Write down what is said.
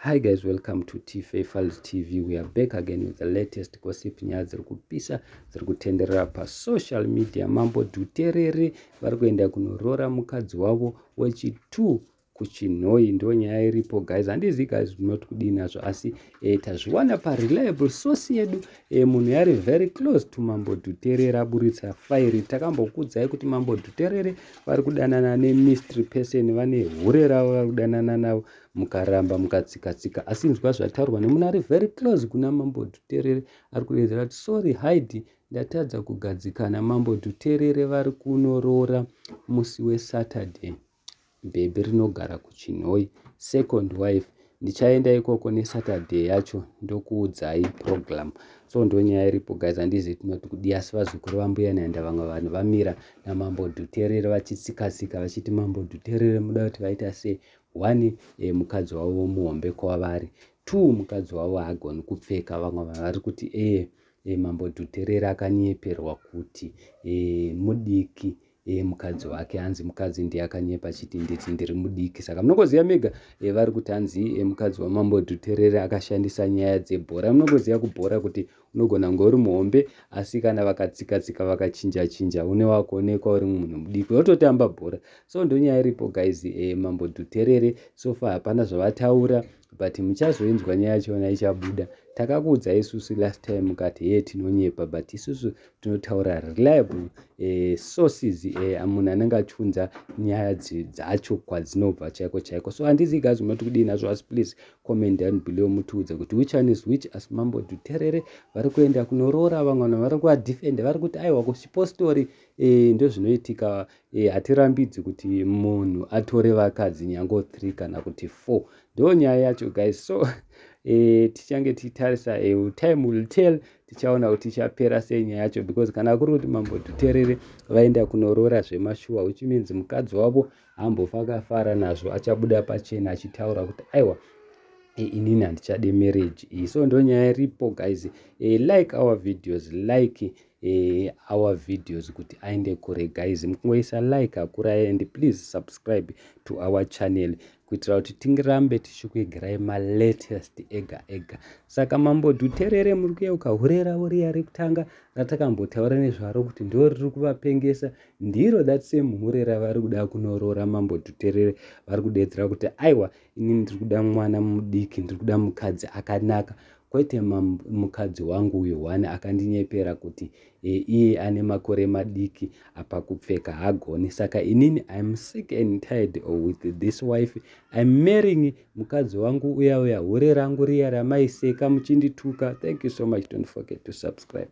Hi guys, welcome to T-Faithful TV. We are back again with the latest gossip nyaya dziri kupisa dziri kutenderera pasocial media. Mambo Dhuterere vari kuenda kunoroora mukadzi wavo wechi2 kuChinhoyi. Ndo nyaya iripo guys. Handizivi guys not kudini nazvo asi tazviwana pareliable source yedu. Munhu yari very close to Mambo Dhuterere aburitsa fairi. Takambokuudzai kuti Mambo Dhuterere vari kudanana nemystery person, vane hure ravo vari kudanana navo, mukaramba mukatsika-tsika. Asi nzwa zvataurwa nemunhu ari very close kuna Mambo Dhuterere, ari kudedzera kuti sorry Haidhi, ndatadza kugadzikana. Mambo Dhuterere vari kunoroora musi weSaturday. Bhebhi rinogara kuChinhoyi, second wife. Ndichaenda ikoko neSaturday yacho ndokuudzai program. So ndo nyaya iripo guys. Handizivi tinoti kudii, asi vazukuru vambuya Nanda vamwe vanhu vamira naMambo Dhuterere vachitsika-tsika vachiti Mambo Dhuterere muda kuti vaita sei. 1, mukadzi wavo muhombe kwavari. 2, mukadzi wavo haagoni kupfeka. Vamwe vanhu vari kuti Mambo Dhuterere akanyeperwa kuti mudiki. Mukadzi wake hanzi mukadzi ndiye akanyepa achiti nditi ndiri mudiki. Saka munongoziva mega vari kuti hanzi mukadzi waMambo Dhuterere akashandisa nyaya dzebhora. Munongoziva kubhora kuti unogona kunge uri muhombe asi kana vakatsika-tsika vakachinja-chinja une wakuonekwa uri munhu mudiki wototamba bhora. So ndo nyaya iripo guys. Mambo Dhuterere so far hapana zvavataura, but muchazoinzwa nyaya yachona ichabuda. Takakuudzai isusu last time mukati tinonyepa, but isusu tinotaura reliable sources. Munhu anenge achiunza nyaya dzacho kwadzinobva chaiko chaiko. So handizivi guys munoti kudii nazvo, asi please comment down below mutiudze kuti which one is which. Asi Mambo Dhuterere vari kuenda kunoroora, vamwe vanhu vari kuvadefenda, vari kuti aiwa kuchipostori ndozvinoitika. Hatirambidzi kuti munhu atore vakadzi nyange 3 kana kuti 4. Ndo nyaya yacho guys. So tichange tichitarisa time will tell, tichaona kuti tichapera sei nyaya yacho, because kana kuri kuti Mambo Dhuterere vaenda kunoroora zvemashuwa, which means mukadzi wavo hambofa akafara nazvo, achabuda pachena achitaura kuti aiwa inini handichade marriage iyi. So ndo nyaya iripo guys. Like our videos, kuti aende kure guys. Mukungoisa like hakurai, and please subscribe to our channel kuitira kuti tingirambe tichikuigirai malatest ega. Saka Mambo Dhuterere muri kuyeuka hure ravo riya rekutanga ratakambotaura nezvaro kuti ndo riri kuvapengesa, ndiro that same hure ravari kuda kunoroora Mambo Dhuterere. Vari kudedzera kuti aiwa inini ndiri kuda mwana mudiki, ndiri kuda mukadzi akanaka, kwete mukadzi wangu uyu 1 akandinyepera kuti iye ane makore madiki apa kupfeka hagoni. Saka inini I'm sick and tired with this wife. I'm marrying mukadzi wangu uya hure rangu riya ramaiseka muchindituka. Thank you so much. Don't forget to subscribe.